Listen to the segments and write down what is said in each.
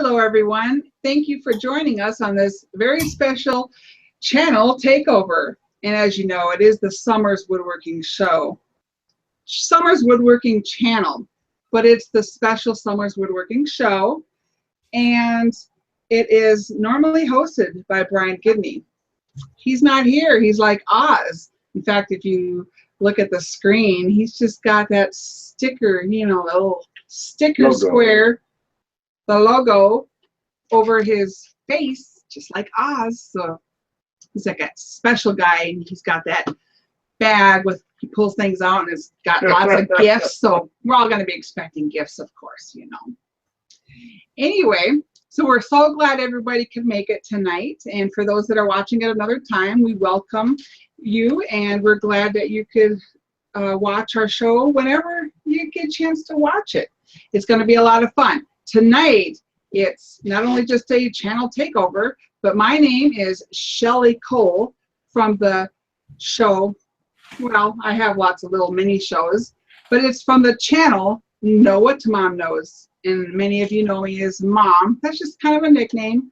Hello, everyone. Thank you for joining us on this very special channel takeover. And as you know, it is the Summers Woodworking Show. Summers Woodworking channel, but it's the special Summers Woodworking Show. And it is normally hosted by Brian Gidney. He's not here. He's like Oz. In fact, if you look at the screen, he's just got that sticker, you know, the little sticker logo. Square, the logo over his face, just like Oz. So he's like a special guy, and he's got that bag with, he pulls things out, and it's got lots of gifts. So we're all going to be expecting gifts, of course, you know. Anyway, so we're so glad everybody could make it tonight. And for those that are watching at another time, we welcome you, and we're glad that you could watch our show whenever you get a chance to watch it. It's going to be a lot of fun. Tonight, it's not only just a channel takeover, but my name is Shelly Cole from the show. Well, I have lots of little mini shows, but it's from the channel Know What Mom Knows. And many of you know me as Mom. That's just kind of a nickname.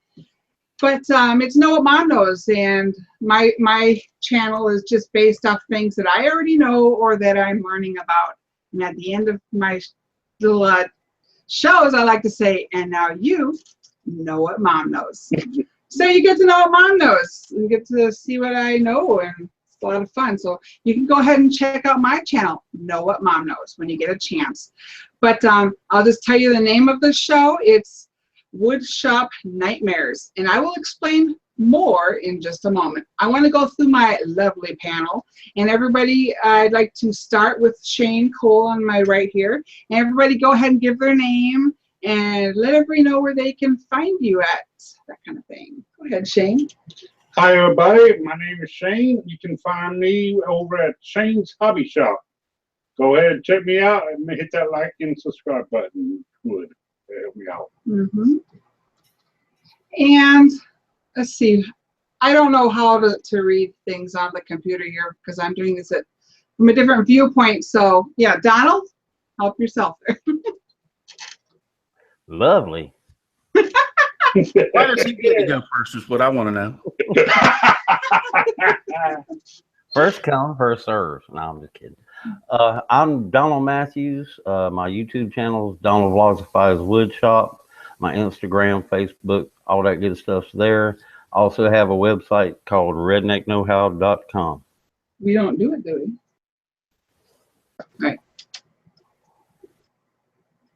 But it's Know What Mom Knows, and my channel is just based off things that I already know or that I'm learning about. And at the end of my little shows, I like to say, and now you know what Mom knows. So you get to know what Mom knows. You get to see what I know, and it's a lot of fun. So you can go ahead and check out my channel, Know What Mom Knows, when you get a chance. But I'll just tell you the name of the show. It's Wood Shop Nightmares, and I will explain more in just a moment. I want to go through my lovely panel, and everybody, I'd like to start with Shane Cole on my right here, and everybody go ahead and give their name and let everybody know where they can find you at, that kind of thing. Go ahead, Shane. Hi everybody, my name is Shane. You can find me over at Shane's Hobby Shop. Go ahead and check me out and hit that like and subscribe button. Would help me out. And let's see, I don't know how to read things on the computer here because I'm doing this from a different viewpoint. So yeah, Donald, help yourself there. Lovely. Why does he get to go first is what I want to know. First come, first serve. No, I'm just kidding. I'm Donald Matthews. My YouTube channel is Donald Vlogifies Wood Shop. My Instagram, Facebook, all that good stuff's there. I also have a website called redneckknowhow.com. We don't do it, do we? All right.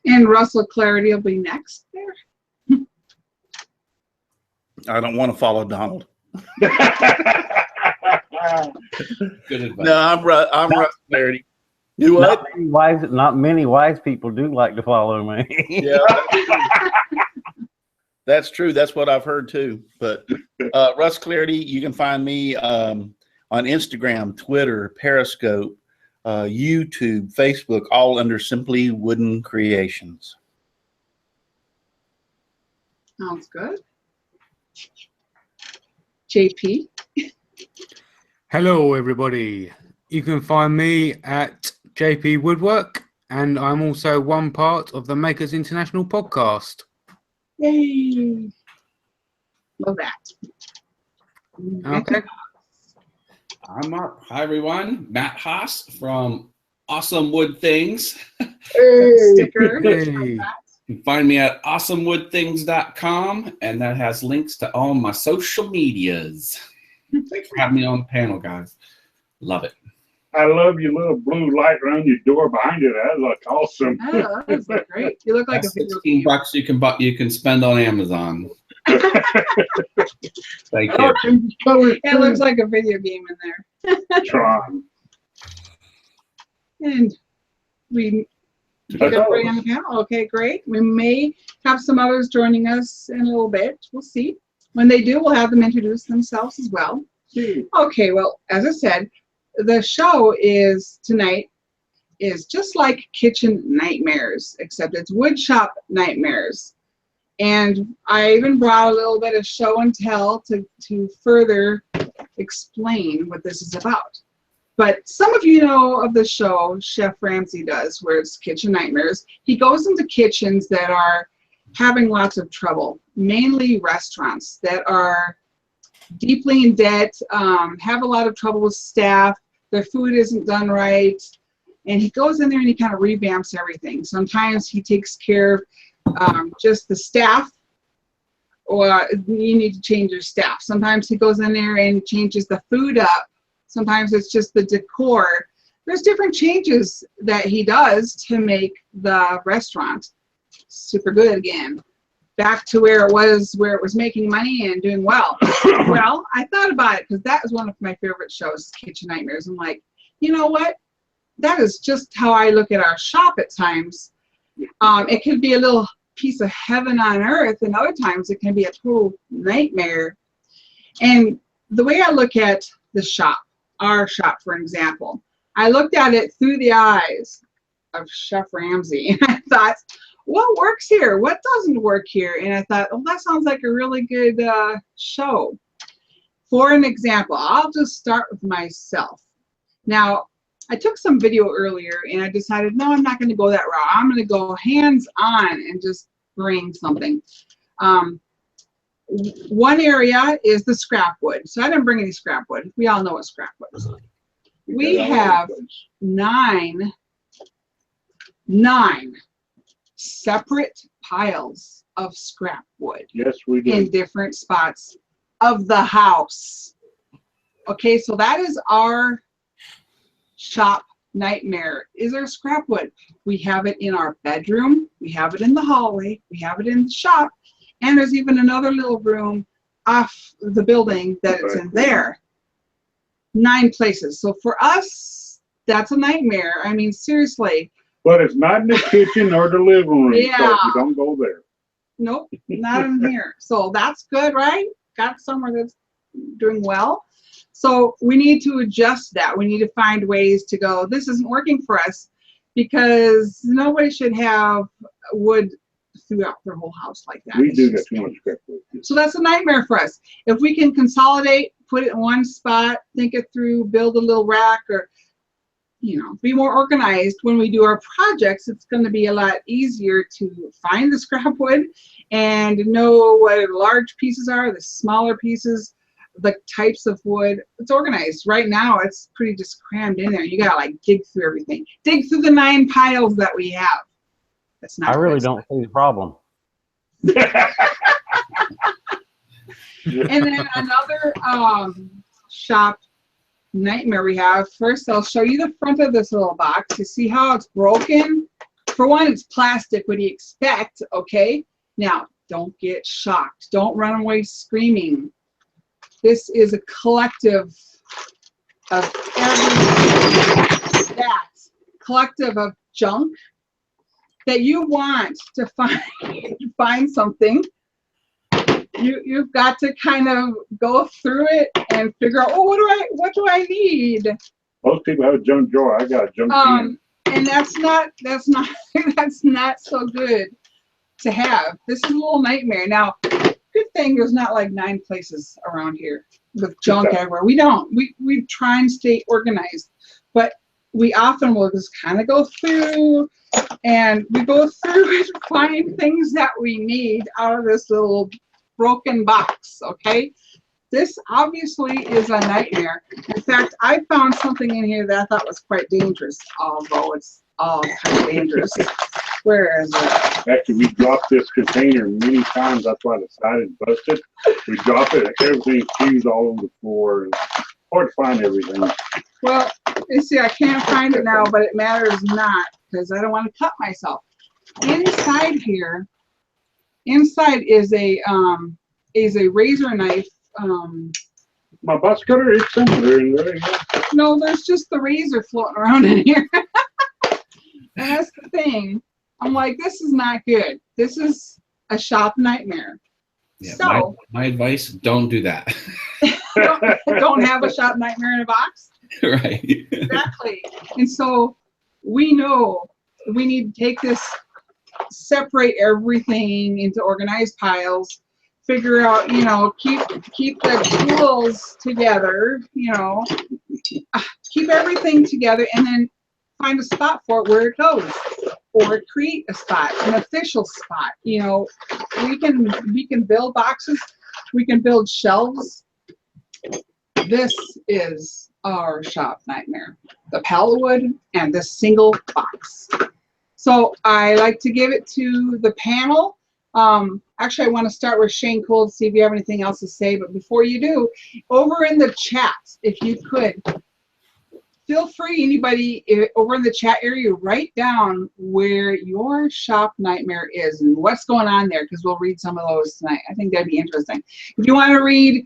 And Russell Clarity will be next there. I don't want to follow Donald. Good advice. No, I'm Russ Clarity. You what? Not many wise people do like to follow me. Yeah, that's true. That's what I've heard too. But Russ Clarity, you can find me on Instagram, Twitter, Periscope, YouTube, Facebook, all under Simply Wooden Creations. Sounds good. JP. Hello, everybody. You can find me at JP Woodwork, and I'm also one part of the Makers International podcast. Yay! Love that. Okay. I'm Mark. Hi, everyone. Matt Haas from Awesome Wood Things. Sticker. Hey. You can find me at awesomewoodthings.com, and that has links to all my social medias. Thanks for having me on the panel, guys. Love it. I love your little blue light around your door behind you. That looks awesome. Oh, that's great. You look like That's a video 16 game. bucks you can spend on Amazon. Thank you. It looks like a video game in there. Tron. And we get everybody on the panel. Okay, great. We may have some others joining us in a little bit. We'll see. When they do, we'll have them introduce themselves as well. Okay, well, as I said, the show tonight is just like Kitchen Nightmares, except it's Wood Shop Nightmares. And I even brought a little bit of show and tell to further explain what this is about. But some of you know of the show Chef Ramsey does, where it's Kitchen Nightmares. He goes into kitchens that are having lots of trouble, mainly restaurants that are deeply in debt, have a lot of trouble with staff, their food isn't done right, and he goes in there and he kind of revamps everything. Sometimes he takes care of just the staff, or you need to change your staff. Sometimes he goes in there and changes the food up. Sometimes it's just the decor. There's different changes that he does to make the restaurant super good again, back to where it was making money and doing well. Well, I thought about it because that is one of my favorite shows, Kitchen Nightmares. I'm like, you know what? That is just how I look at our shop at times. It could be a little piece of heaven on earth, and other times it can be a total nightmare. And the way I look at the shop, our shop, for example, I looked at it through the eyes of Chef Ramsey, and I thought, what works here? What doesn't work here? And I thought, oh, that sounds like a really good show. For an example, I'll just start with myself. Now, I took some video earlier, and I decided, no, I'm not going to go that route. I'm going to go hands-on and just bring something. One area is the scrap wood. So I didn't bring any scrap wood. We all know what scrap wood is. We have nine separate piles of scrap wood. Yes, we do. In different spots of the house. Okay, so that is our shop nightmare, is our scrap wood. We have it in our bedroom, we have it in the hallway, we have it in the shop, and there's even another little room off the building that it's in there. 9 places. So for us, that's a nightmare. I mean, seriously. But it's not in the kitchen or the living room, Yeah. so you don't go there. Nope, not in here. So that's good, right? Got somewhere that's doing well. So we need to adjust that. We need to find ways to go, this isn't working for us, because nobody should have wood throughout their whole house like that. We do get too much scrap wood. So that's a nightmare for us. If we can consolidate, put it in one spot, think it through, build a little rack, or, you know, be more organized when we do our projects, it's going to be a lot easier to find the scrap wood and know what the large pieces are, the smaller pieces, the types of wood. It's organized. Right now, it's pretty just crammed in there. You got to like dig through everything. Dig through the 9 piles that we have. That's not I really don't see the problem. And then another shop nightmare we have. First, I'll show you the front of this little box. You see how it's broken? For one, it's plastic. What do you expect? Okay. Now, don't get shocked. Don't run away screaming. This is a collective of everything. That collective of junk that you want to find something. You've got to kind of go through it and figure out, oh, what do I need? Most people have a junk drawer. I got a junk can. And that's not so good to have. This is a little nightmare. Now, good thing there's not like 9 places around here with junk everywhere. We don't. We try and stay organized, but we often will just kind of go through, and we go through and find things that we need out of this little broken box. Okay, this obviously is a nightmare. In fact, I found something in here that I thought was quite dangerous, although it's all kind of dangerous. Where is it? Actually, we dropped this container many times. That's why the side is busted. We drop it, everything's fused all over the floor. And hard to find everything. Well, you see, I can't find it now, but it matters not, because I don't want to cut myself. Inside here, inside is a razor knife. My box cutter is somewhere in there. No, there's just the razor floating around in here. That's the thing. I'm like, this is not good. This is a shop nightmare. Yeah, So my advice, don't do that. don't have a shop nightmare in a box. Right. Exactly. And so we know we need to take this, separate everything into organized piles, figure out, you know, keep the tools together, you know, keep everything together, and then find a spot for it where it goes. or create a spot, an official spot. You know, we can build boxes, we can build shelves. This is our shop nightmare, the pallet wood and this single box. So I like to give it to the panel. Actually, I want to start with Shane Cole to see if you have anything else to say. But before you do, over in the chat, if you could, feel free, anybody over in the chat area, write down where your shop nightmare is and what's going on there, because we'll read some of those tonight. I think that'd be interesting. If you want to read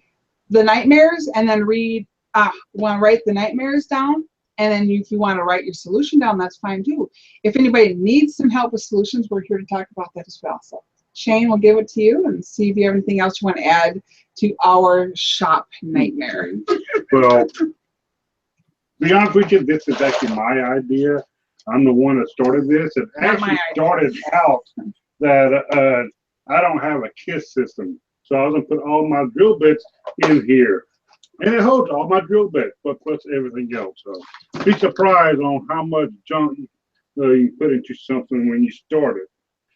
the nightmares and then want to write the nightmares down, and then if you want to write your solution down, that's fine too. If anybody needs some help with solutions, we're here to talk about that as well. So Shane, we'll give it to you and see if you have anything else you want to add to our shop nightmare. Well, to be honest with you, this is actually my idea. I'm the one that started this. It actually started out that I don't have a KISS system. So I was going to put all my drill bits in here. And it holds all my drill bits, but plus everything else. So be surprised on how much junk you put into something when you start it.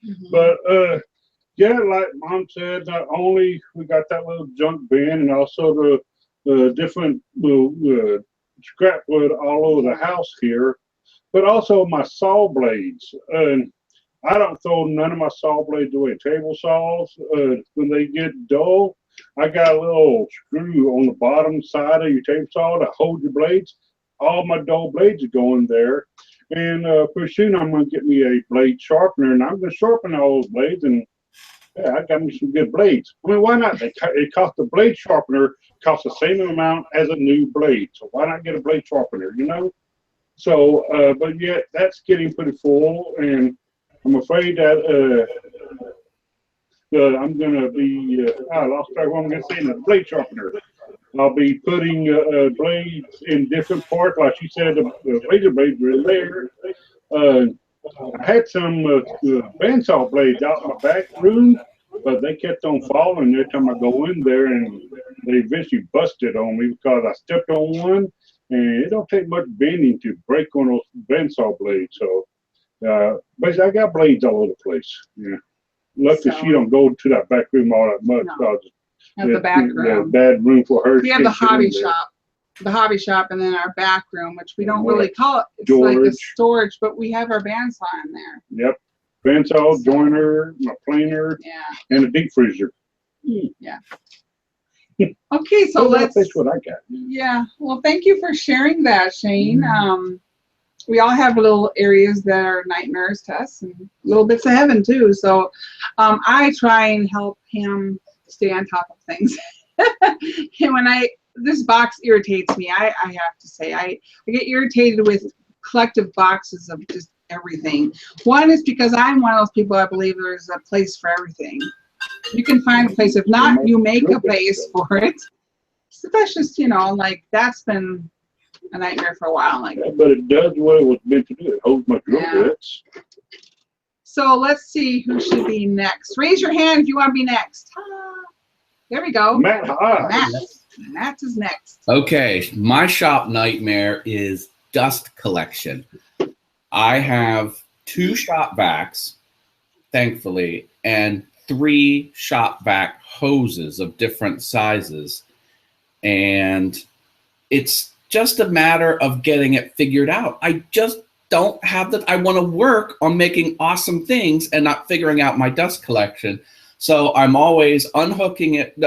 Mm-hmm. But yeah, like Mom said, not only we got that little junk bin and also the different scrap wood all over the house here, but also my saw blades. And I don't throw none of my saw blades away. Table saws, when they get dull, I got a little screw on the bottom side of your table saw to hold your blades. All my dull blades are going there. And pretty soon I'm going to get me a blade sharpener, and I'm going to sharpen all those blades. And yeah, I got me some good blades. I mean, why not? It costs the blade sharpener costs the same amount as a new blade. So why not get a blade sharpener, you know? So, but yet that's getting pretty full, and I'm afraid that I'm going to be, I lost track of what I'm going to say, the blade sharpener. I'll be putting blades in different parts. Like you said, the razor blades are in there. I had some bandsaw blades out in my back room, but they kept on falling every time I go in there, and they eventually busted on me because I stepped on one, and it don't take much bending to break on those bandsaw blades. So basically, I got blades all over the place. Yeah. Luckily, she don't go to that back room all that much. No. At the back room. Bad room for her. We have the hobby shop, and then our back room, which we don't really call it. It's like a storage, but we have our bandsaw in there. Yep, bandsaw, joiner, my planer, and a deep freezer. Yeah. Okay, so that's what I got. Yeah, well, thank you for sharing that, Shane. We all have little areas that are nightmares to us, and little bits of heaven too. So I try and help him stay on top of things. And when this box irritates me, I have to say, I get irritated with collective boxes of just everything. One is because I'm one of those people, I believe there's a place for everything. You can find a place. If not, you make a place for it. So that's just, you know, like, that's been a nightmare for a while. Like, yeah, but it does what it was meant to do. It holds my drill bits. So let's see who should be next. Raise your hand if you want to be next. There we go. Matt. Matt is next. Okay, my shop nightmare is dust collection. I have 2 shop vacs, thankfully, and 3 shop vac hoses of different sizes. And it's just a matter of getting it figured out. I just don't have that. I want to work on making awesome things and not figuring out my dust collection. So I'm always unhooking it.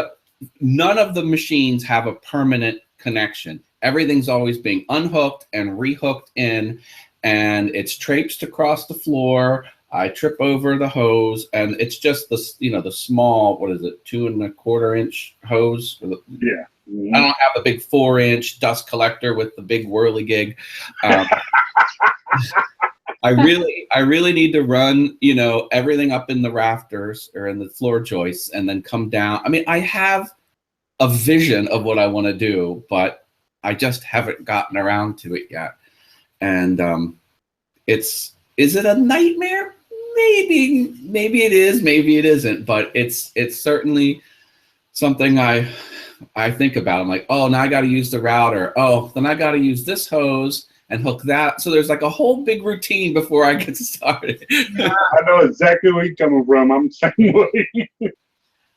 None of the machines have a permanent connection. Everything's always being unhooked and rehooked in, and it's traipsed across the floor. I trip over the hose, and it's just the, you know, the small, what is it, 2 1/4 inch hose? Yeah. I don't have the big 4-inch dust collector with the big whirly gig. I really need to run, you know, everything up in the rafters or in the floor joists and then come down. I mean, I have a vision of what I want to do, but I just haven't gotten around to it yet. And is it a nightmare? Maybe it is, maybe it isn't, but it's certainly something I think about. I'm like, oh, now I got to use the router. Oh, then I got to use this hose and hook that. So there's like a whole big routine before I get started. I know exactly where you're coming from. I'm the same way.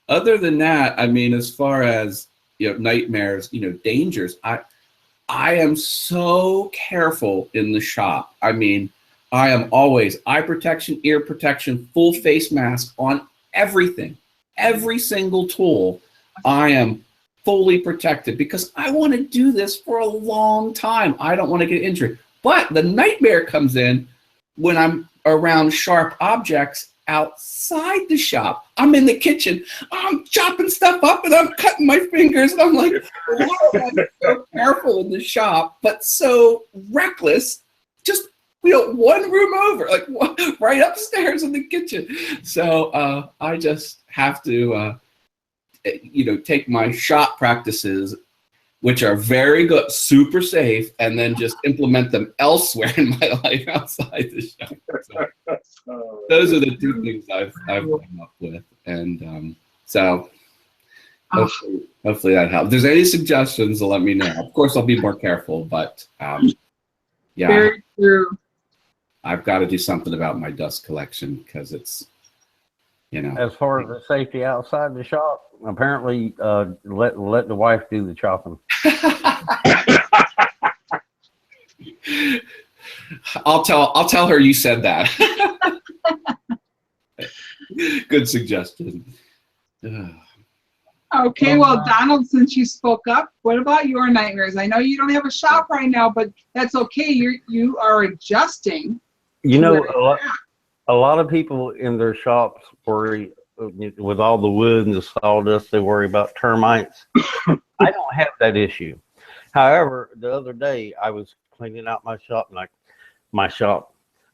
Other than that, I mean, as far as, you know, nightmares, you know, dangers, I am so careful in the shop. I mean, I am always eye protection, ear protection, full face mask on everything. Every single tool, I am fully protected because I want to do this for a long time. I don't want to get injured. But the nightmare comes in when I'm around sharp objects outside the shop. I'm in the kitchen, I'm chopping stuff up and I'm cutting my fingers and I'm like, whoa, I'm so careful in the shop, but so reckless, just, you know, one room over, like right upstairs in the kitchen. So I just have to, you know, take my shop practices, which are very good, super safe, and then just implement them elsewhere in my life outside the shop. So, those are the two things I've come up with, and so hopefully that helps. If there's any suggestions, let me know. Of course, I'll be more careful, but yeah, Very true. I've got to do something about my dust collection because it's, you know. As far as the safety outside the shop, apparently let the wife do the chopping. I'll tell her you said that. Good suggestion. Okay, well, Donald, since you spoke up, what about your nightmares? I know you don't have a shop right now, but that's okay. You are adjusting. You know, a lot of people in their shops worry with all the wood and the sawdust. They worry about termites. I don't have that issue. However, the other day I was cleaning out my shop,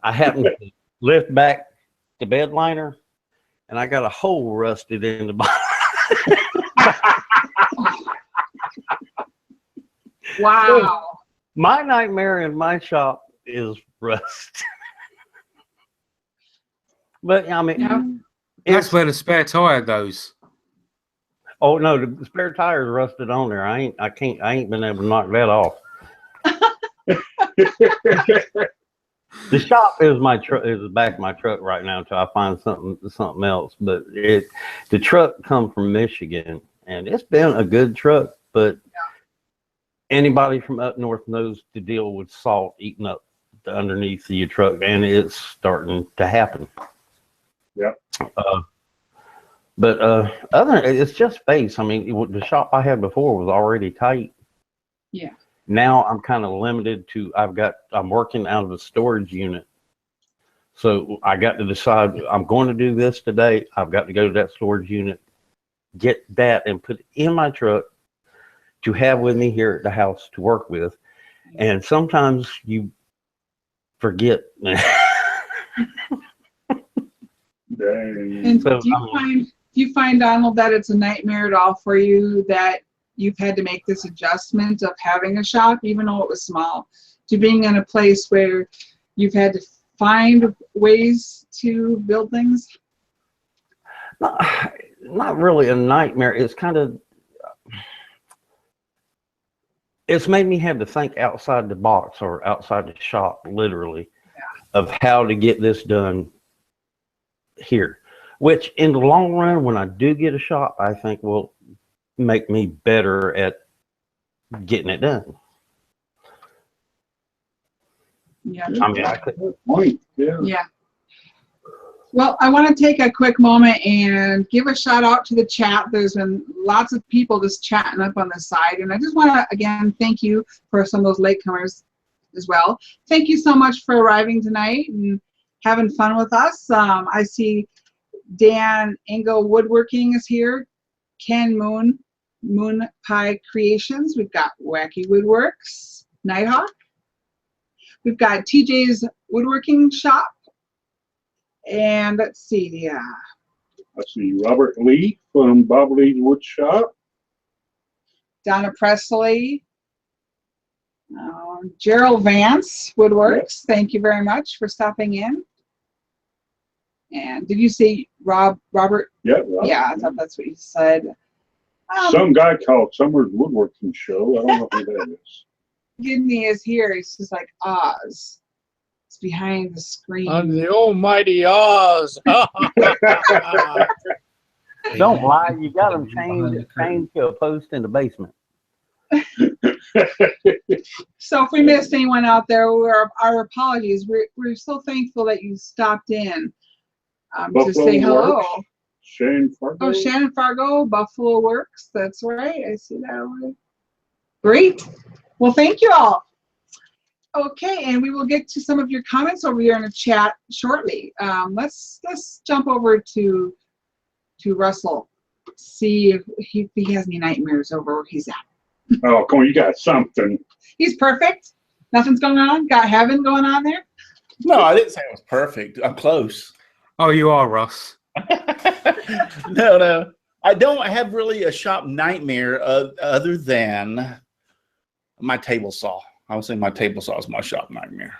I happened to lift back the bed liner, and I got a hole rusted in the bottom. Wow. My nightmare in my shop is rust. But I mean, Yeah. That's where the spare tire goes. Oh no, the spare tire's rusted on there. I ain't been able to knock that off. The shop is the back of my truck right now until I find something else. But the truck come from Michigan, and it's been a good truck. But anybody from up north knows to deal with salt eating up the underneath of your truck, and it's starting to happen. Yeah. But other than it's just space. I mean, the shop I had before was already tight. Yeah. Now I'm kind of limited to I'm working out of a storage unit. So I got to decide I'm going to do this today. I've got to go to that storage unit, get that and put it in my truck to have with me here at the house to work with. And sometimes you forget. And So, do you find, Donald, that it's a nightmare at all for you that you've had to make this adjustment of having a shop, even though it was small, to being in a place where you've had to find ways to build things? Not really a nightmare. It's made me have to think outside the box or outside the shop, literally, of how to get this done here, which in the long run, when I do get a shop, I think will make me better at getting it done. Yeah. I mean, I could. Point. Yeah. Yeah. Well, I want to take a quick moment and give a shout out to the chat. There's been lots of people just chatting up on the side. And I just want to, again, thank you for some of those latecomers as well. Thank you so much for arriving tonight and having fun with us. I see Dan Engel Woodworking is here. Ken Moon Pie Creations. We've got Wacky Woodworks, Nighthawk. We've got TJ's Woodworking Shop. And let's see, I see Robert Lee from Bob Lee's Wood Shop. Donna Presley. Gerald Vance Woodworks. Thank you very much for stopping in. And did you see Robert? Yeah, Robert. Yeah, I thought that's what you said. Some guy called Summer's Woodworking Show. I don't know who that is. Gidney is here. He's just like Oz. It's behind the screen. I'm the almighty Oz. Don't lie. You got them chained to a post in the basement. So if we missed anyone out there, our apologies. We're so thankful that you stopped in to say hello. Works. Shane Fargo. Oh, Shannon Fargo, Buffalo Works. That's right. I see that already. Great. Well, thank you all. Okay, and we will get to some of your comments over here in the chat shortly. Let's jump over to Russell. See if he has any nightmares over where he's at. Oh, come on, you got something. He's perfect. Nothing's going on. Got heaven going on there. No, I didn't say it was perfect. I'm close. Oh, you are, Russ. No. I don't have really a shop nightmare other than my table saw. I would say my table saw is my shop nightmare.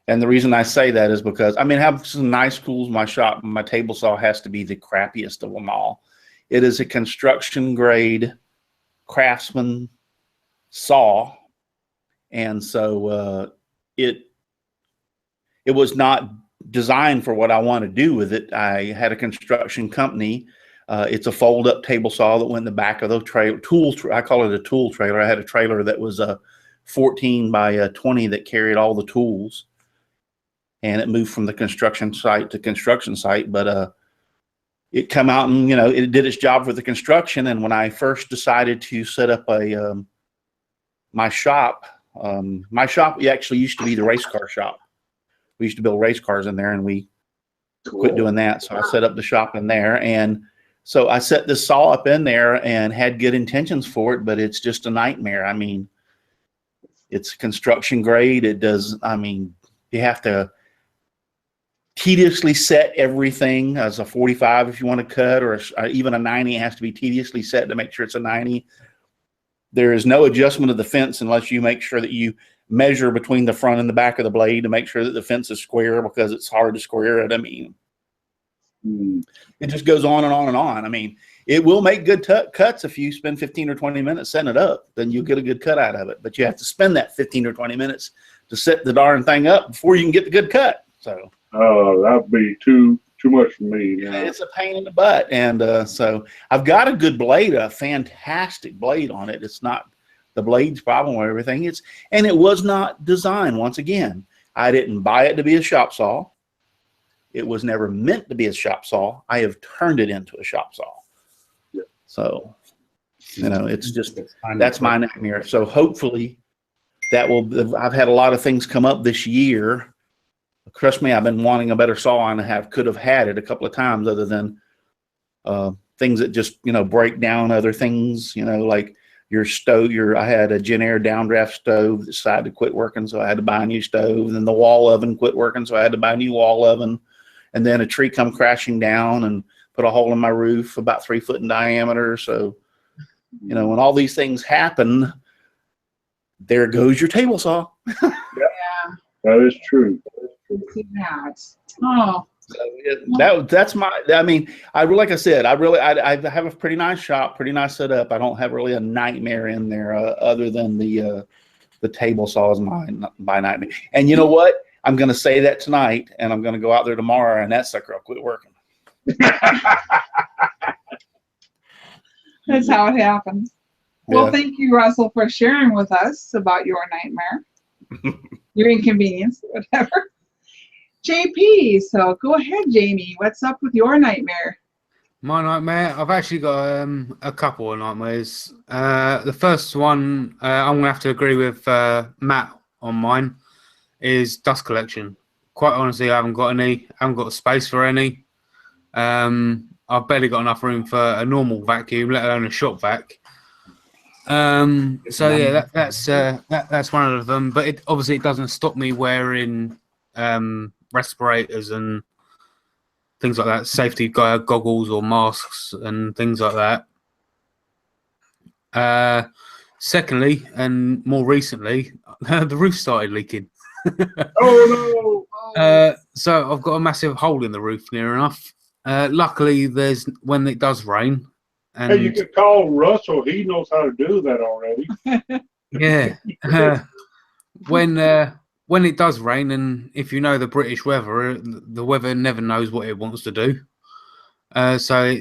And the reason I say that is because, I mean, I have some nice tools in my shop. My table saw has to be the crappiest of them all. It is a construction grade Craftsman saw. And so it was not designed for what I want to do with it. I had a construction company. It's a fold-up table saw that went in the back of the trailer. I call it a tool trailer. I had a trailer that was a 14 by 20 that carried all the tools, and it moved from the construction site to construction site. But it come out and it did its job for the construction. And when I first decided to set up my shop actually used to be the race car shop. We used to build race cars in there, and we quit doing that. So I set up the shop in there, and so I set this saw up in there and had good intentions for it, but it's just a nightmare. I mean, it's construction grade. It does, I mean, you have to tediously set everything as a 45 if you want to cut, or even a 90. It has to be tediously set to make sure it's a 90. There is no adjustment of the fence unless you make sure that you measure between the front and the back of the blade to make sure that the fence is square, because it's hard to square it. I mean, it just goes on and on and on. I mean, it will make good cuts if you spend 15 or 20 minutes setting it up. Then you'll get a good cut out of it. But you have to spend that 15 or 20 minutes to set the darn thing up before you can get the good cut. So that'd be too much for me. It's a pain in the butt. And so I've got a good blade, a fantastic blade on it. It's not the blade's problem or everything. It was not designed. Once again, I didn't buy it to be a shop saw. It was never meant to be a shop saw. I have turned it into a shop saw. Yeah. So, it's just, that's my nightmare. So hopefully I've had a lot of things come up this year. Trust me, I've been wanting a better saw, and could have had it a couple of times, other than things that just, break down other things, like your stove. I had a Genair downdraft stove that decided to quit working, so I had to buy a new stove. And then the wall oven quit working, so I had to buy a new wall oven. And then a tree come crashing down and put a hole in my roof about 3 foot in diameter. So, when all these things happen, there goes your table saw. Yeah, that is true. Oh, that's my. I mean, like I said, I have a pretty nice shop, pretty nice setup. I don't have really a nightmare in there other than the table saw is my nightmare. And you know what? I'm going to say that tonight, and I'm going to go out there tomorrow, and that sucker will quit working. That's how it happens. Yeah. Well, thank you, Russell, for sharing with us about your nightmare, your inconvenience, whatever. JP, so go ahead, Jamie. What's up with your nightmare? My nightmare? I've actually got a couple of nightmares. The first one, I'm going to have to agree with Matt on mine, is dust collection. Quite honestly, I haven't got any. I haven't got space for any. I've barely got enough room for a normal vacuum, let alone a shop vac. So yeah, that's one of them. But it obviously doesn't stop me wearing respirators and things like that, safety goggles or masks and things like that. Secondly, and more recently, the roof started leaking. Oh no! So I've got a massive hole in the roof near enough. Luckily, when it does rain. And Hey, you could call Russell. He knows how to do that already. Yeah. When it does rain, and if you know the British weather, the weather never knows what it wants to do. So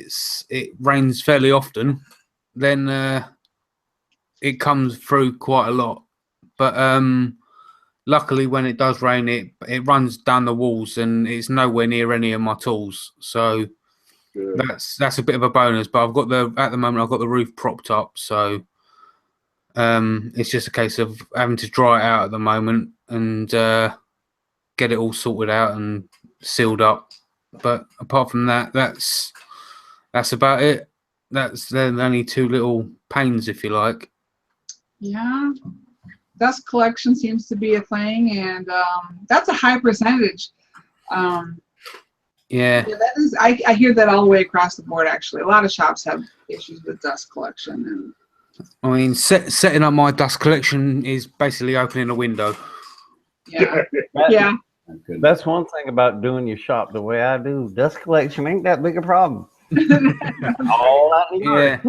it rains fairly often. Then it comes through quite a lot. But luckily, when it does rain, it runs down the walls, and it's nowhere near any of my tools. So Good. that's a bit of a bonus. But at the moment I've got the roof propped up, so it's just a case of having to dry it out at the moment and get it all sorted out and sealed up. But apart from that, that's about it. That's the only two little pains, if you like. Yeah. Dust collection seems to be a thing, and that's a high percentage. Yeah, that is. I hear that all the way across the board. Actually, a lot of shops have issues with dust collection, and I mean, setting up my dust collection is basically opening a window. yeah, That- yeah. That's one thing about doing your shop the way I do. Dust collection ain't that big a problem. All I need. Yeah,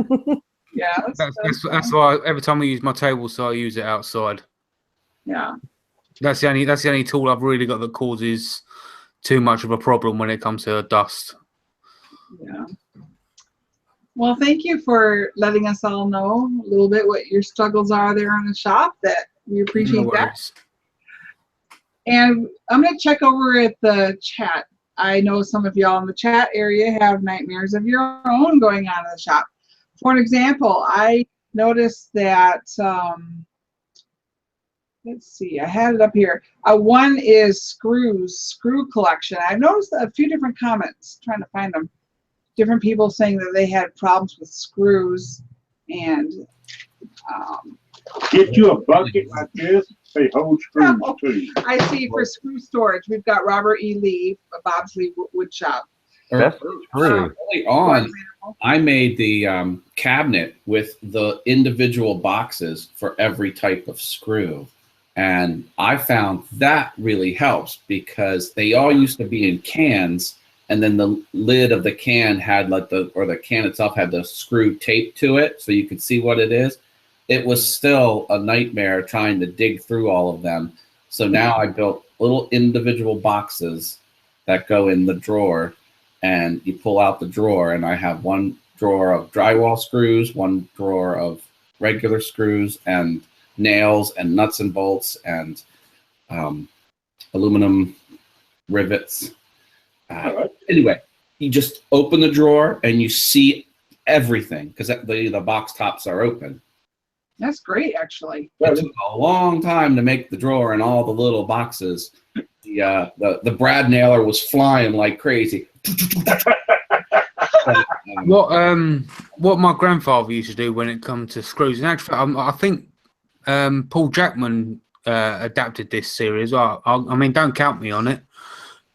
Yeah, that's why every time I use my table saw, I use it outside. yeah. That's the only tool I've really got that causes too much of a problem when it comes to dust. Yeah. Well, thank you for letting us all know a little bit what your struggles are there in the shop. That we appreciate No that. worries. And I'm going to check over at the chat. I know some of y'all in the chat area have nightmares of your own going on in the shop. For an example, I noticed that, let's see, I had it up here. One is screw collection. I've noticed a few different comments, trying to find them. Different people saying that they had problems with screws, and Get you a bucket like this. They hold screws too. I see for screw storage, we've got Robert E. Lee, Bob's Lee Wood Shop. That's true. Early on, I made the cabinet with the individual boxes for every type of screw. And I found that really helps because they all used to be in cans, and then the lid of the can had the can itself had the screw taped to it so you could see what it is. It was still a nightmare trying to dig through all of them. So now I built little individual boxes that go in the drawer, and you pull out the drawer, and I have one drawer of drywall screws, one drawer of regular screws, and nails and nuts and bolts and aluminum rivets. Anyway, you just open the drawer and you see everything because the box tops are open. That's great, actually. It took a long time to make the drawer and all the little boxes. The brad nailer was flying like crazy. What my grandfather used to do when it comes to screws, and actually, I think Paul Jackman adapted this series. I mean, don't count me on it.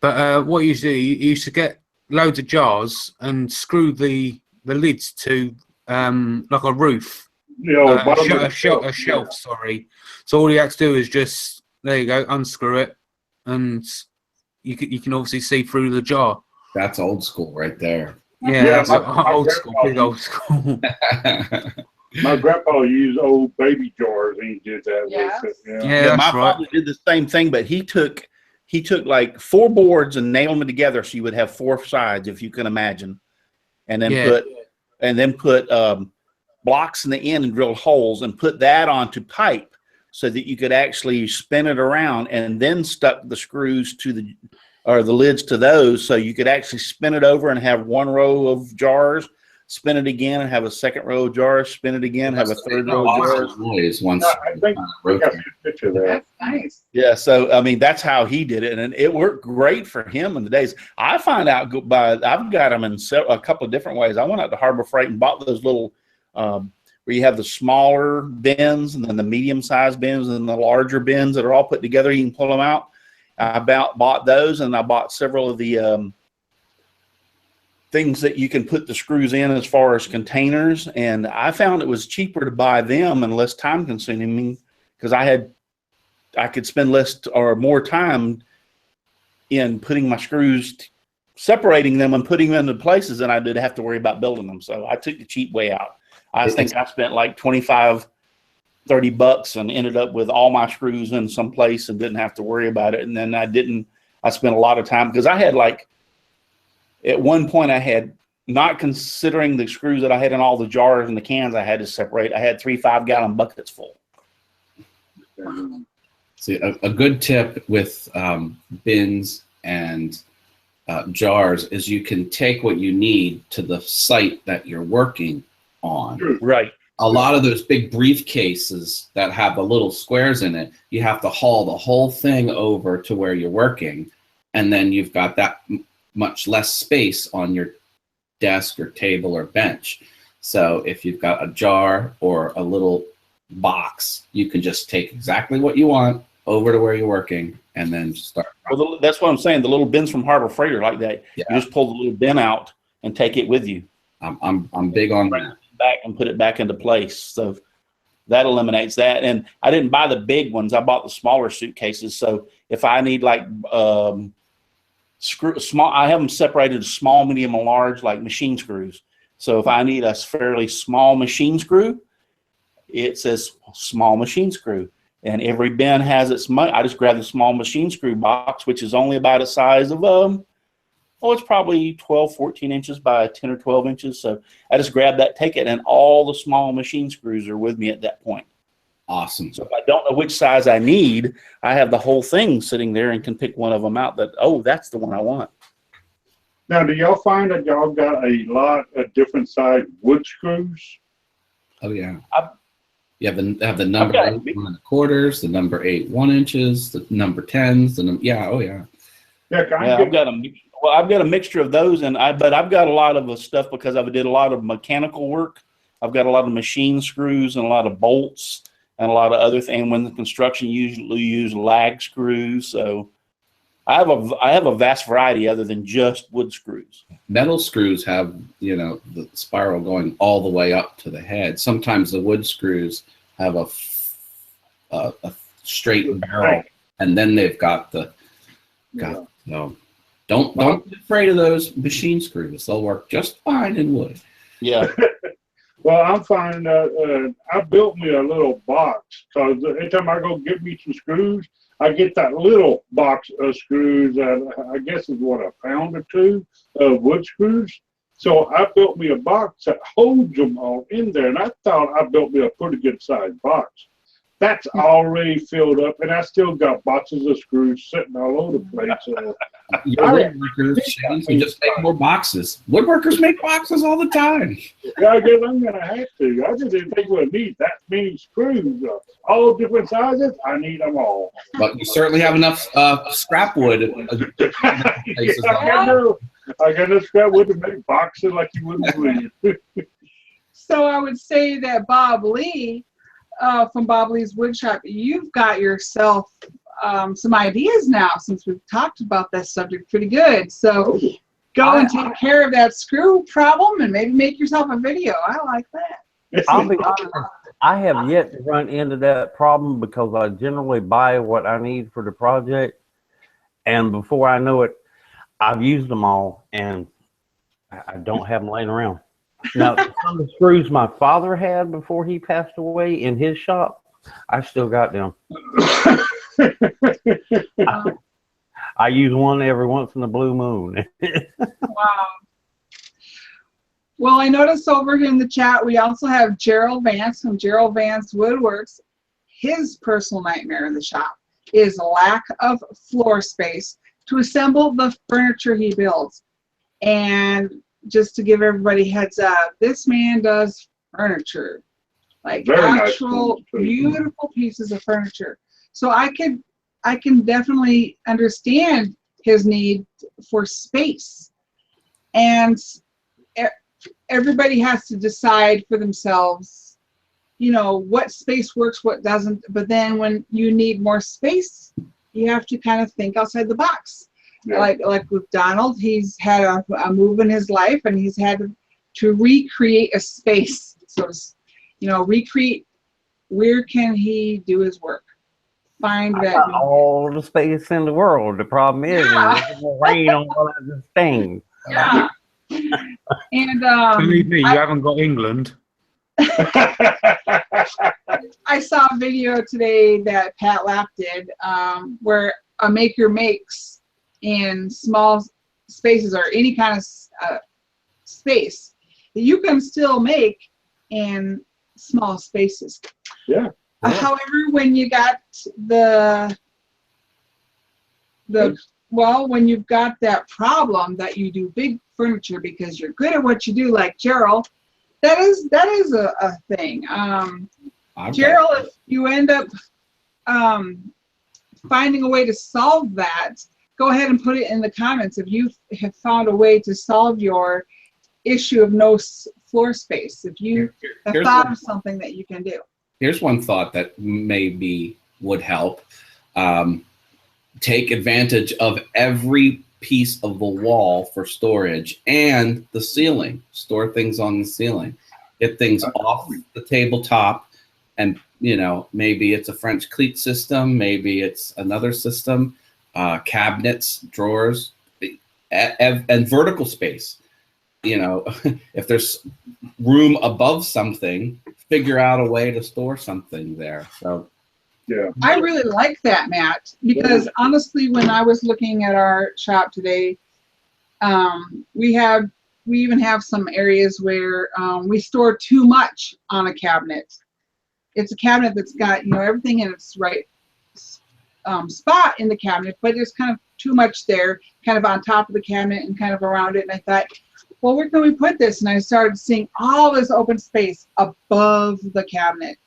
But what he used to do, he used to get loads of jars and screw the lids to like a roof. A shelf, sorry. So all you have to do is just, there you go, unscrew it, and you can obviously see through the jar. That's old school right there. Yeah, that's old school, big old school. My grandpa used old baby jars and he did that with it. Yeah, my that's right. father did the same thing, but he took like 4 boards and nailed them together so you would have 4 sides, if you can imagine, and then put blocks in the end and drilled holes and put that onto pipe so that you could actually spin it around, and then stuck the screws to the lids to those, so you could actually spin it over and have 1 row of jars, spin it again and have a 2nd row of jars, spin it again, have a 3rd row of jars. I think I got a picture of that. That's nice. Yeah, so I mean that's how he did it, and it worked great for him in the days. I find out I've got them in a couple of different ways. I went out to Harbor Freight and bought those little where you have the smaller bins and then the medium-sized bins and the larger bins that are all put together. You can pull them out. I bought those, and I bought several of the things that you can put the screws in as far as containers. And I found it was cheaper to buy them and less time consuming because I could spend less or more time in putting my screws, separating them and putting them into places than I did have to worry about building them. So I took the cheap way out. I think I spent like $25 $30 and ended up with all my screws in some place and didn't have to worry about it. And then I spent a lot of time because I had at one point I had, not considering the screws that I had in all the jars and the cans I had to separate, I had 3 5-gallon buckets full. See, a good tip with bins and jars is you can take what you need to the site that you're working on. Right. A lot of those big briefcases that have the little squares in it, you have to haul the whole thing over to where you're working, and then you've got that much less space on your desk or table or bench. So if you've got a jar or a little box, you can just take exactly what you want over to where you're working and then start. Well, that's what I'm saying. The little bins from Harbor Freight are like that. Yeah. You just pull the little bin out and take it with you. I'm big on that. Back and put it back into place. So that eliminates that. And I didn't buy the big ones. I bought the smaller suitcases. So if I need I have them separated to small, medium, and large, like machine screws. So if I need a fairly small machine screw, it says small machine screw. And every bin has its I just grab the small machine screw box, which is only about a size of, it's probably 12, 14 inches by 10 or 12 inches. So I just grab that, take it, and all the small machine screws are with me at that point. Awesome. So if I don't know which size I need, I have the whole thing sitting there and can pick one of them out that, that's the one I want. Now, do y'all find that y'all got a lot of different size wood screws? Oh, yeah. You have the number 8 1/4, the number 8 1 inches, the number 10s, yeah. I've got a mixture of those, but I've got a lot of stuff because I did a lot of mechanical work. I've got a lot of machine screws and a lot of bolts and a lot of other things. When the construction usually use lag screws, so I have a vast variety other than just wood screws. Metal screws have the spiral going all the way up to the head. Sometimes the wood screws have a straight barrel, and then they've got Don't be afraid of those machine screws. They'll work just fine in wood. Yeah. Well, I'm finding I built me a little box because every time I go get me some screws, I get that little box of screws that I guess is what, a pound or two of wood screws. So I built me a box that holds them all in there, and I thought I built me a pretty good sized box. That's already filled up, and I still got boxes of screws sitting all over the place. Woodworkers can just make more boxes. Woodworkers make boxes all the time. Yeah, I guess I'm going to have to. I just didn't think we'd need that many screws. All different sizes, I need them all. But you certainly have enough scrap wood. I got enough scrap wood to make boxes like you wouldn't believe. So I would say that Bob Lee, from Bob Lee's Woodshop, you've got yourself some ideas now since we've talked about that subject pretty good. So go and take care of that screw problem and maybe make yourself a video. I like that. I'll be honest, I have yet to run into that problem because I generally buy what I need for the project, and before I know it, I've used them all and I don't have them laying around. Now, some of the screws my father had before he passed away in his shop, I still got them. I use one every once in a blue moon. Wow. Well, I noticed over here in the chat, we also have Gerald Vance from Gerald Vance Woodworks. His personal nightmare in the shop is lack of floor space to assemble the furniture he builds. And just to give everybody heads up, this man does furniture, like very actual nice, beautiful pieces of furniture. So I can definitely understand his need for space, and everybody has to decide for themselves, what space works, what doesn't. But then when you need more space, you have to kind of think outside the box. Yeah. Like with Donald, he's had a move in his life, and he's had to recreate a space. So, recreate, where can he do his work? Find that all the space in the world. The problem is it will rain on one of the things. Yeah. And believe me, you haven't got England. I saw a video today that Pat Lapp did where a maker makes in small spaces or any kind of space that you can still make in small spaces. Yeah. However, when you got when you've got that problem that you do big furniture because you're good at what you do, like Gerald, that is a thing. Gerald, if you end up finding a way to solve that, go ahead and put it in the comments if you have found a way to solve your issue of no floor space. If you have thought of something that you can do. Here's one thought that maybe would help. Take advantage of every piece of the wall for storage and the ceiling. Store things on the ceiling. Get things off the tabletop, and maybe it's a French cleat system, maybe it's another system, cabinets, drawers, and vertical space. If there's room above something, figure out a way to store something there. So. Yeah. I really like that, Matt, because honestly, when I was looking at our shop today, we even have some areas where we store too much on a cabinet. It's a cabinet that's got everything in its right spot in the cabinet, but there's kind of too much there, kind of on top of the cabinet and kind of around it. And I thought, well, where can we put this? And I started seeing all this open space above the cabinet.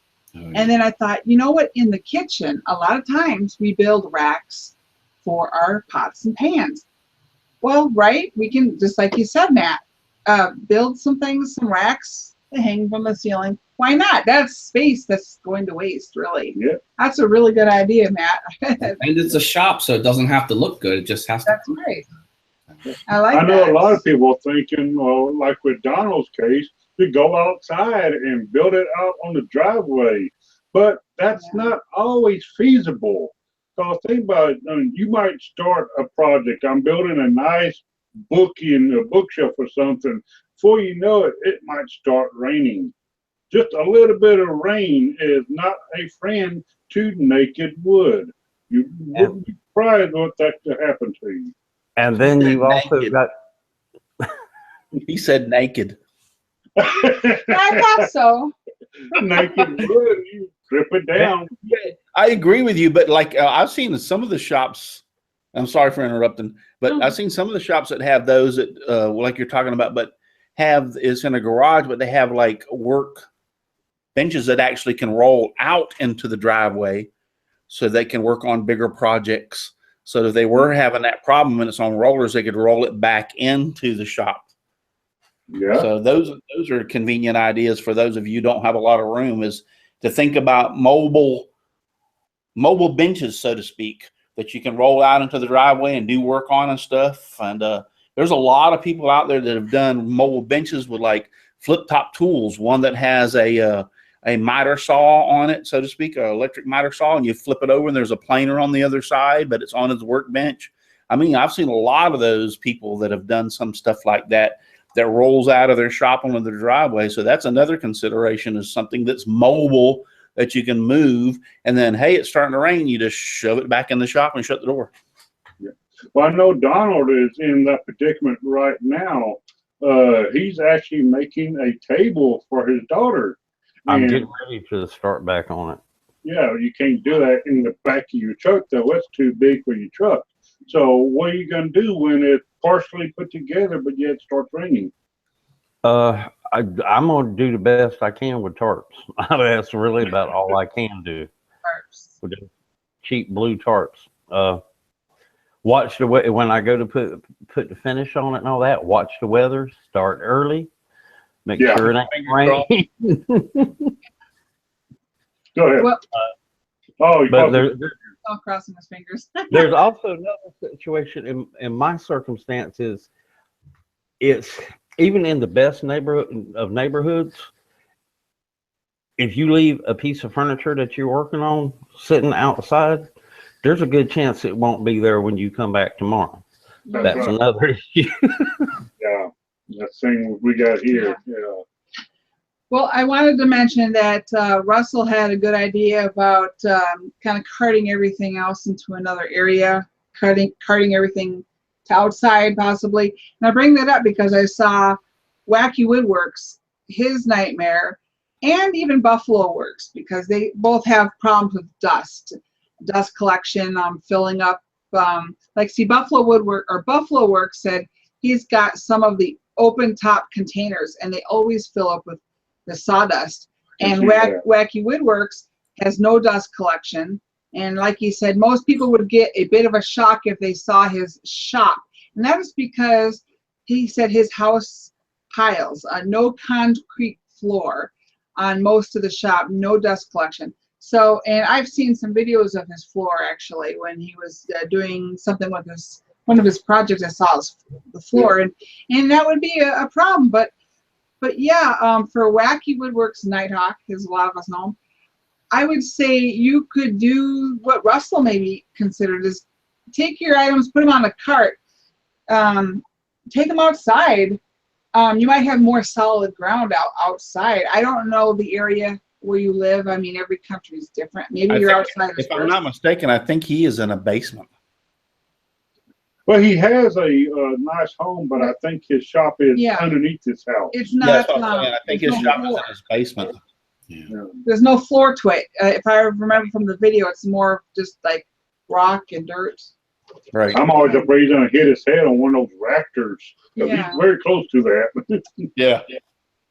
And then I thought, you know what? In the kitchen, a lot of times we build racks for our pots and pans. Well, right? We can, just like you said, Matt, build some things, some racks to hang from the ceiling. Why not? That's space that's going to waste, really. Yeah. That's a really good idea, Matt. And it's a shop, so it doesn't have to look good. It just has to. That's right. I know a lot of people thinking, well, like with Donald's case, to go outside and build it out on the driveway. But that's not always feasible. So think about it. You might start a project. I'm building a nice bookshelf or something. Before you know it, it might start raining. Just a little bit of rain is not a friend to naked wood. You wouldn't be surprised what that could happen to you. And then you've also got. He said naked. I thought so. Naked wood, you strip it down. Yeah, I agree with you, but like I've seen some of the shops. I'm sorry for interrupting, but I've seen some of the shops that have those that, like you're talking about, but it's in a garage, but they have like work benches that actually can roll out into the driveway, so they can work on bigger projects. So if they were having that problem and it's on rollers, they could roll it back into the shop. Yeah. So those are convenient ideas for those of you who don't have a lot of room, is to think about mobile benches, so to speak, that you can roll out into the driveway and do work on and stuff. And there's a lot of people out there that have done mobile benches with like flip top tools. One that has a miter saw on it, so to speak, an electric miter saw, and you flip it over and there's a planer on the other side, but it's on his workbench. I mean, I've seen a lot of those people that have done some stuff like that rolls out of their shop onto their driveway. So that's another consideration, is something that's mobile that you can move. And then, hey, it's starting to rain, you just shove it back in the shop and shut the door. Yeah. Well, I know Donald is in that predicament right now. He's actually making a table for his daughter. I'm getting ready to start back on it. Yeah, you can't do that in the back of your truck, though. It's too big for your truck. So what are you going to do when it's partially put together, but yet it starts raining? I'm going to do the best I can with tarps. That's really about all I can do. Tarps. With the cheap blue tarps. Watch the way when I go to put the finish on it and all that. Watch the weather. Start early. Make sure it ain't raining. Go ahead. Well, but I'm crossing his fingers. there's also another situation in my circumstances. It's even in the best neighborhoods. If you leave a piece of furniture that you're working on sitting outside, there's a good chance it won't be there when you come back tomorrow. That's right. Another issue. Yeah, that thing we got here. Yeah. Well, I wanted to mention that Russell had a good idea about kind of carting everything else into another area, carting everything to outside possibly. And I bring that up because I saw Wacky Woodworks, his nightmare, and even Buffalo Works, because they both have problems with dust collection, filling up. Like, see, Buffalo Works said he's got some of the open top containers, and they always fill up with the sawdust. And Wacky Woodworks has no dust collection. And like he said, most people would get a bit of a shock if they saw his shop. And that is because he said his house piles, no concrete floor on most of the shop, no dust collection. So, and I've seen some videos of his floor actually when he was doing something with one of his projects. I saw the floor, and that would be a problem. But yeah, for Wacky Woodworks Nighthawk, as a lot of us know him, I would say you could do what Russell maybe considered is take your items, put them on a cart, take them outside. You might have more solid ground outside. I don't know the area where you live. I mean, every country is different. Maybe you're outside. If I'm not mistaken, I think he is in a basement. Well, he has a nice home, but I think his shop is underneath his house. It's not. I think his shop is in his basement. Yeah. There's no floor to it. If I remember from the video, it's more just like rock and dirt. Right. I'm always afraid he's going to hit his head on one of those rafters. Yeah. He's very close to that. Yeah.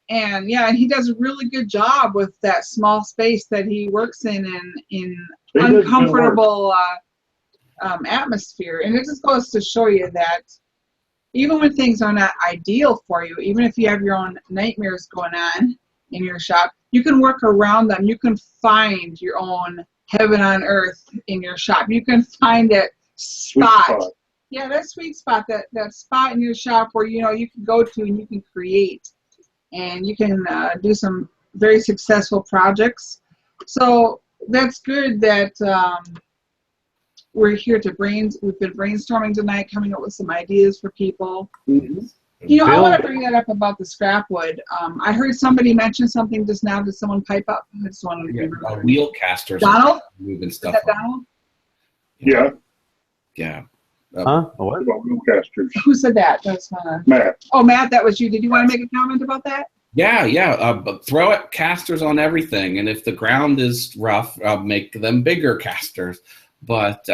And he does a really good job with that small space that he works in uncomfortable atmosphere. And it just goes to show you that even when things are not ideal for you, even if you have your own nightmares going on in your shop, you can work around them. You can find your own heaven on earth in your shop. You can find that spot. Yeah, that sweet spot, that spot in your shop where you can go to and you can create, and you can do some very successful projects. So that's good that we're here we've been brainstorming tonight, coming up with some ideas for people. Mm-hmm. I want to bring that up about the scrap wood. I heard somebody mention something just now. Did someone pipe up? I just wanted to wheel casters. Donald? Moving stuff. Is that Donald? Yeah. Yeah. What about wheel casters? Who said that? That's Matt. Oh, Matt, that was you. Did you want to make a comment about that? Yeah. But throw it casters on everything, and if the ground is rough, I'll make them bigger casters. But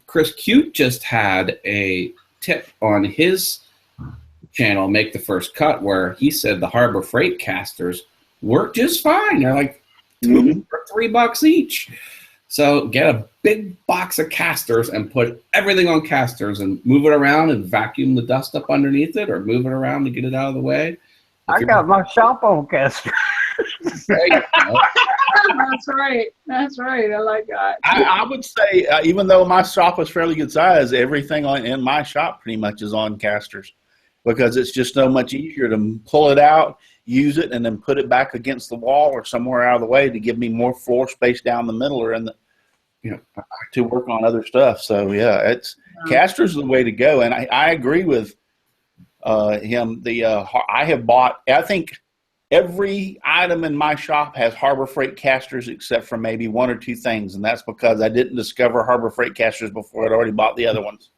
Chris Cute just had a tip on his channel, Make the First Cut, where he said the Harbor Freight casters work just fine. They're like $3 each. So get a big box of casters and put everything on casters and move it around and vacuum the dust up underneath it, or move it around to get it out of the way. I got my shop on caster. There you go. That's right. I like that. I would say, even though my shop is fairly good size, everything in my shop pretty much is on casters, because it's just so much easier to pull it out, use it, and then put it back against the wall or somewhere out of the way to give me more floor space down the middle or to work on other stuff. So yeah, casters are the way to go. And I agree with him. I have bought, I think every item in my shop has Harbor Freight casters except for maybe one or two things, and that's because I didn't discover Harbor Freight casters before I'd already bought the other ones.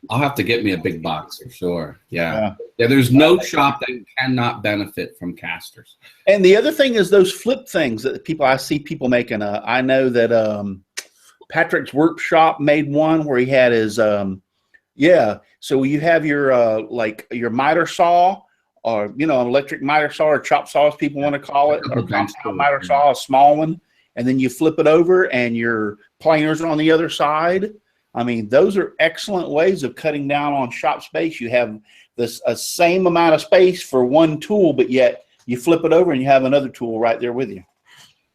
I'll have to get me a big box for sure. Yeah. There's no shop that cannot benefit from casters. And the other thing is those flip things that I see people making. I know that Patrick's Workshop made one where he had his so you have your miter saw, or an electric miter saw, or chop saw as people want to call it, or miter saw, a small one, and then you flip it over and your planers are on the other side. I mean, those are excellent ways of cutting down on shop space. You have a same amount of space for one tool, but yet you flip it over and you have another tool right there with you.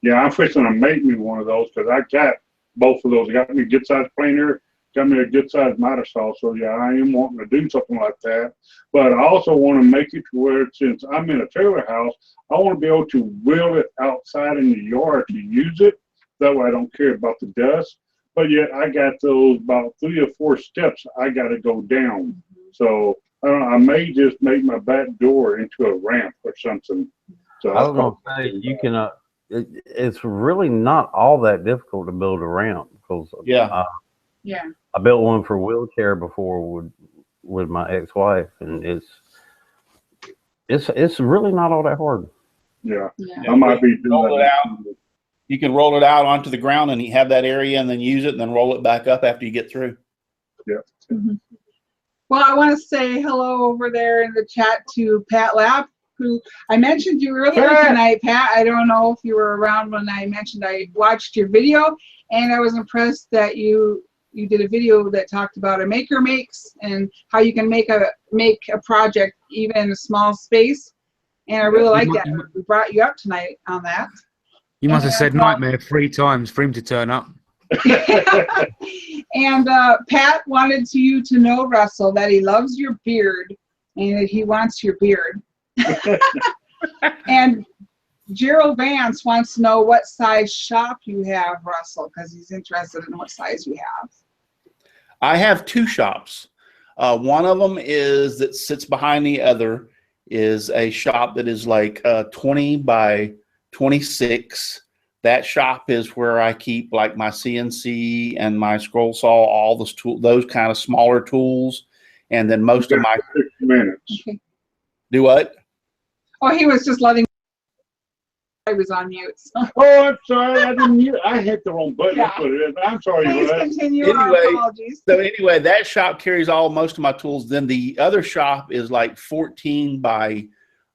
Yeah, I'm fixing to make me one of those, because I got both of those. I got me a good size planer, got me a good size miter saw. So yeah, I am wanting to do something like that. But I also want to make it to where, since I'm in a trailer house, I want to be able to wheel it outside in the yard to use it. That way I don't care about the dust. But yet I got those about 3 or 4 steps I got to go down. So I may just make my back door into a ramp or something. So I was going to say, you can, it's really not all that difficult to build a ramp because Yeah. Yeah. I built one for a wheelchair before with my ex-wife, and it's really not all that hard. Yeah. Yeah. I might be Roll doing it that. out. You can roll it out onto the ground and you have that area and then use it and then roll it back up after you get through. Mhm. Well, I want to say hello over there in the chat to Pat Lapp, who I mentioned you earlier tonight, Pat. I don't know if you were around when I mentioned I watched your video, and I was impressed that you did a video that talked about a maker makes and how you can make a project even in a small space. And I really like that. We brought you up tonight on that. You must have said nightmare 3 times for him to turn up. And Pat wanted you to know, Russell, that he loves your beard and that he wants your beard. And Gerald Vance wants to know what size shop you have, Russell, because he's interested in what size you have. I have 2 shops. One of them is that sits behind the other is a shop that is like 20 by 26. That shop is where I keep like my CNC and my scroll saw, all those kind of smaller tools, and then most of my 6 minutes. Okay. do what? Oh, he was just letting. I was on mute. So. Oh, I'm sorry. I didn't hear. I hit the wrong button. That's what it is. I'm sorry. Please Russ. continue. Anyway, Our apologies. So anyway, that shop carries most of my tools. Then the other shop is like 14 by,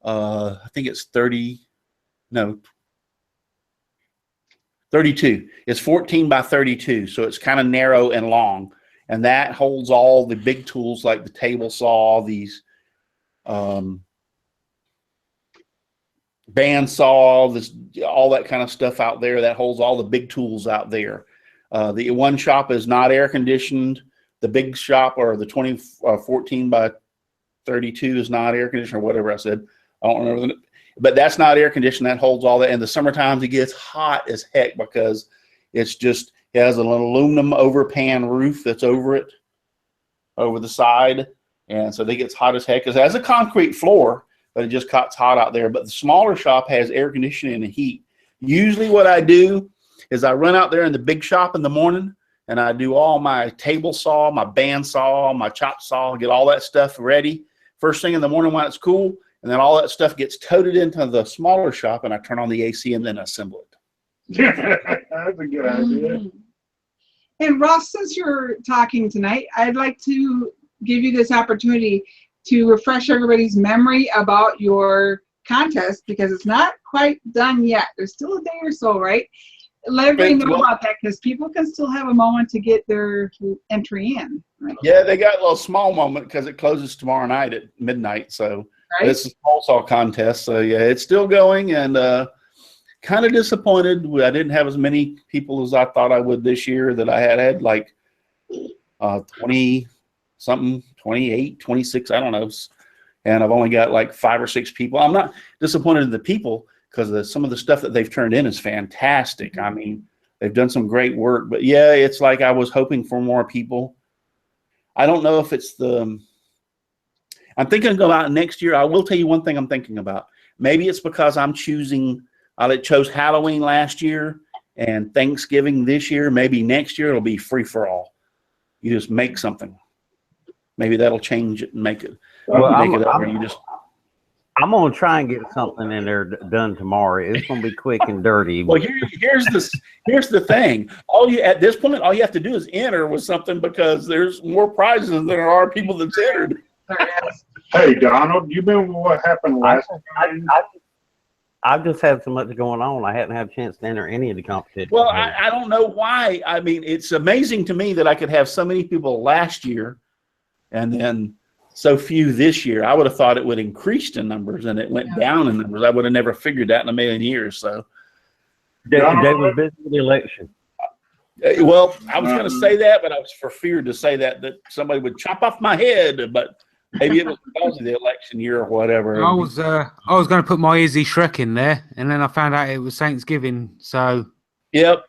I think it's 30, no, 32. It's 14 by 32. So it's kind of narrow and long. And that holds all the big tools like the table saw, these bandsaw, all that kind of stuff out there. That holds all the big tools out there. The one shop is not air conditioned. The big shop, or the 14 by 32, is not air conditioned, or whatever I said. I don't remember. But that's not air conditioned. That holds all that. And the summertime it gets hot as heck because it has an aluminum overpan roof that's over it, over the side. And so it gets hot as heck. It has a concrete floor, but it just gets hot out there. But the smaller shop has air conditioning and heat. Usually what I do is I run out there in the big shop in the morning and I do all my table saw, my band saw, my chop saw, get all that stuff ready first thing in the morning when it's cool. And then all that stuff gets toted into the smaller shop and I turn on the AC and then assemble it. That's a good idea. And Ross, since you're talking tonight, I'd like to give you this opportunity to refresh everybody's memory about your contest because it's not quite done yet. There's still a day or so, right? Let everybody know about that because people can still have a moment to get their entry in. Right? Yeah, they got a little small moment because it closes tomorrow night at midnight. So right? It's a small saw contest. So yeah, it's still going and kind of disappointed. I didn't have as many people as I thought I would this year. That I had like 20 something, 28, 26, I don't know. And I've only got like 5 or 6 people. I'm not disappointed in the people because some of the stuff that they've turned in is fantastic. I mean, they've done some great work. But yeah, it's like I was hoping for more people. I don't know if it's I'm thinking about next year. I will tell you one thing I'm thinking about. Maybe it's because I chose Halloween last year and Thanksgiving this year. Maybe next year it'll be free for all. You just make something. Maybe that'll change it and make it. I'm gonna try and get something in there done tomorrow. It's gonna be quick and dirty. Well, here's the thing. At this point, all you have to do is enter with something because there's more prizes than there are people that's entered. Hey, Donald, you remember what happened last time? I've just had so much going on. I hadn't had a chance to enter any of the competitions. Well, I don't know why. I mean, it's amazing to me that I could have so many people last year and then so few this year. I would have thought it would increase in numbers and it went down in numbers. I would have never figured that in a million years. So they were busy with the election. Well, I was going to say that, but I was for fear to say that somebody would chop off my head, but maybe it was because of the election year or whatever. I was going to put my Easy Shrek in there, and then I found out it was Thanksgiving, so yep,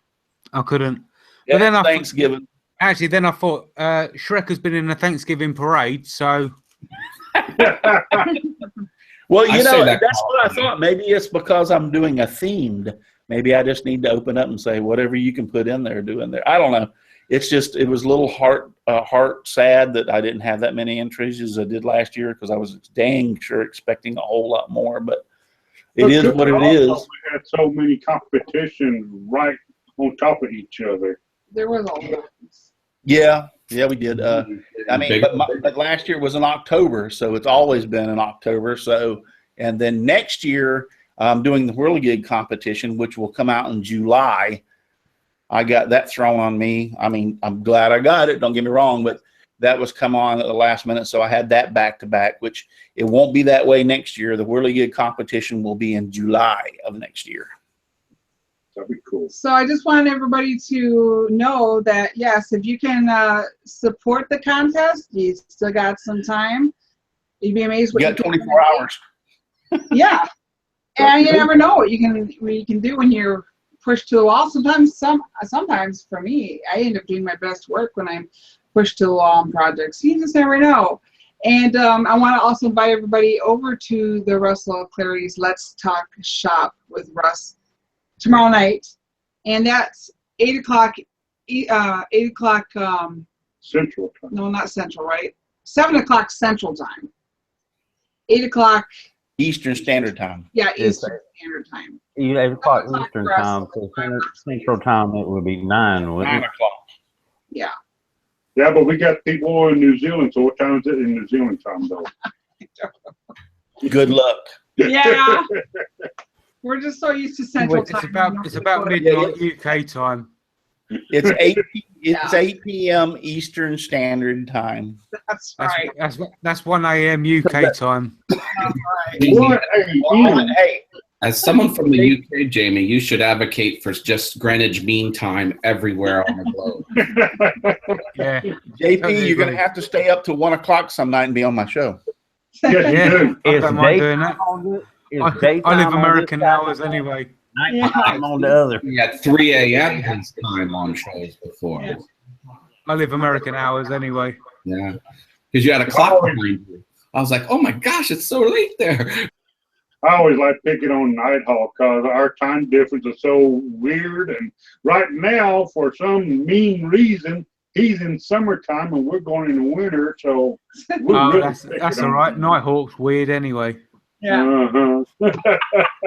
I couldn't. Yeah, but then Thanksgiving. Actually, then I thought Shrek has been in a Thanksgiving parade, so. Well, I you say know, that that's what I confidently. thought. Maybe it's because I'm doing a themed. Maybe I just need to open up and say whatever you can put in there, do in there. I don't know. It's just it was a little heart sad that I didn't have that many entries as I did last year because I was dang sure expecting a whole lot more. But it is what it is. We had so many competitions right on top of each other. There was a lot. Yeah, we did. I mean, but last year was in October, so it's always been in October. So, and then next year, I'm doing the Whirligig competition, which will come out in July. I got that thrown on me. I mean, I'm glad I got it. Don't get me wrong, but that was come on at the last minute, so I had that back to back. Which it won't be that way next year. The Whirligig competition will be in July of next year. That'd be cool. So I just want everybody to know that, yes, if you can support the contest, you still got some time. You'd be amazed what You got can 24 hours. Yeah. And you never know what you can do when you're pushed to the wall. Sometimes for me, I end up doing my best work when I'm pushed to the wall on projects. You just never know. And I want to also invite everybody over to the Russell Clary's Let's Talk Shop with Russ tomorrow night, and that's 8 o'clock. 8 o'clock. Central time. No, not Central, right? 7 o'clock Central time. 8 o'clock. Eastern Standard Time. Yeah, Yes, Eastern Standard Time. 8 o'clock 7 o'clock Eastern for us. time, so Central time it would be 9, wouldn't 9 it? o'clock. Yeah. Yeah, but we got people in New Zealand, so what time is it in New Zealand time, though? Good luck. Yeah. We're just so used to Central It's time. about midnight UK time. It's 8 p.m. Eastern Standard Time. That's right. That's 1 a.m. UK time. What? Hey, As someone from the UK, Jamie, you should advocate for just Greenwich Mean Time everywhere on the globe. Yeah. JP, you're going to have to stay up till 1 o'clock some night and be on my show. Yes, you Yeah. do. I Is don't mind doing daytime that. on this? Is I daytime live on American this side? hours anyway. Nighttime on the other. We had 3 a.m. his time on shows before. Yeah. I live American hours anyway. Yeah. Because you had a clock behind you. I was like, oh my gosh, it's so late there. I always like picking on Nighthawk because our time difference is so weird. And right now, for some mean reason, he's in summertime and we're going into winter. So we're Oh, really that's all right. Nighthawk's weird anyway. Yeah. Uh-huh.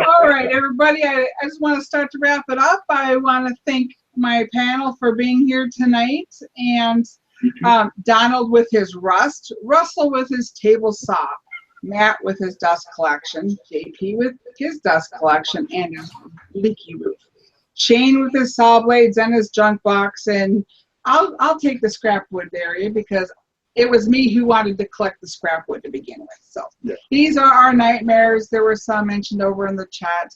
All right, everybody. I just want to start to wrap it up. I want to thank my panel for being here tonight, and Donald with his rust, Russell with his table saw, Matt with his dust collection, JP with his dust collection and his leaky roof, Shane with his saw blades and his junk box, and I'll take the scrap wood area because it was me who wanted to collect the scrap wood to begin with. So yeah. These are our nightmares. There were some mentioned over in the chat.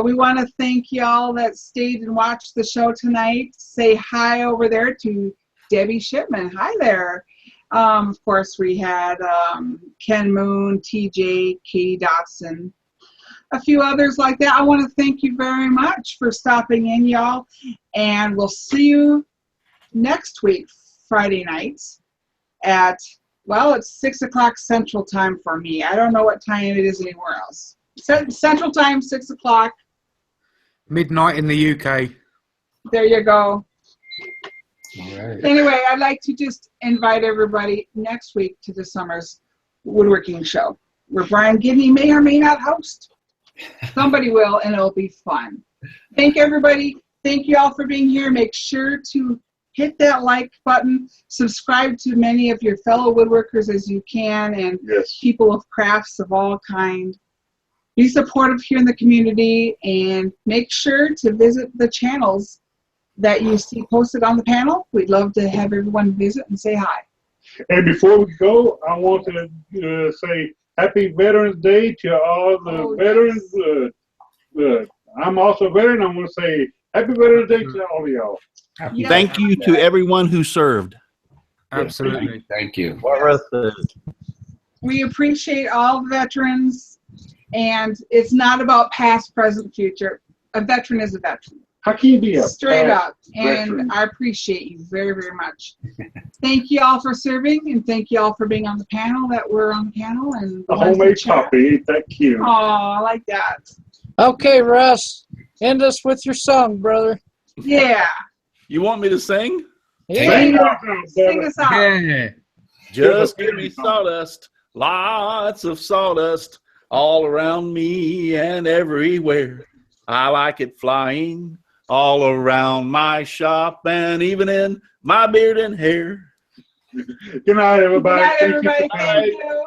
We want to thank y'all that stayed and watched the show tonight. Say hi over there to Debbie Shipman. Hi there. Of course, we had Ken Moon, TJ, Katie Dotson, a few others like that. I want to thank you very much for stopping in, y'all. And we'll see you next week, Friday nights at, well, it's 6 o'clock Central Time for me. I don't know what time it is anywhere else. Central Time, 6 o'clock. Midnight in the UK. There you go. All right. Anyway, I'd like to just invite everybody next week to the Summer's Woodworking Show, where Brian Gidney may or may not host. Somebody will, and it'll be fun. Thank everybody. Thank you all for being here. Make sure to hit that like button. Subscribe to many of your fellow woodworkers as you can, and Yes. people of crafts of all kind. Be supportive here in the community, and make sure to visit the channels that you see posted on the panel. We'd love to have everyone visit and say hi. And before we go, I want to say Happy Veterans Day to all the veterans. I'm also a veteran. I want to say Happy Veterans Day to all of y'all. Yes. Thank you to everyone who served. Absolutely. Thank you. What Russ says. We appreciate all the veterans, and it's not about past, present, future. A veteran is a veteran. How can you be a Straight past up. And veteran? I appreciate you very, very much. Thank you all for serving, and thank you all for being on the panel that were on the panel. And A homemade puppy, ain't that cute? Oh, I like that. Okay, Russ, end us with your song, brother. Yeah. You want me to sing? Yeah. Sing it, Sing brother. us out. Yeah. Just Give us give me a song. sawdust, lots of sawdust all around me and everywhere. I like it flying all around my shop and even in my beard and hair. Good night, everybody. Good night, Thank you for everybody. coming. Thank you.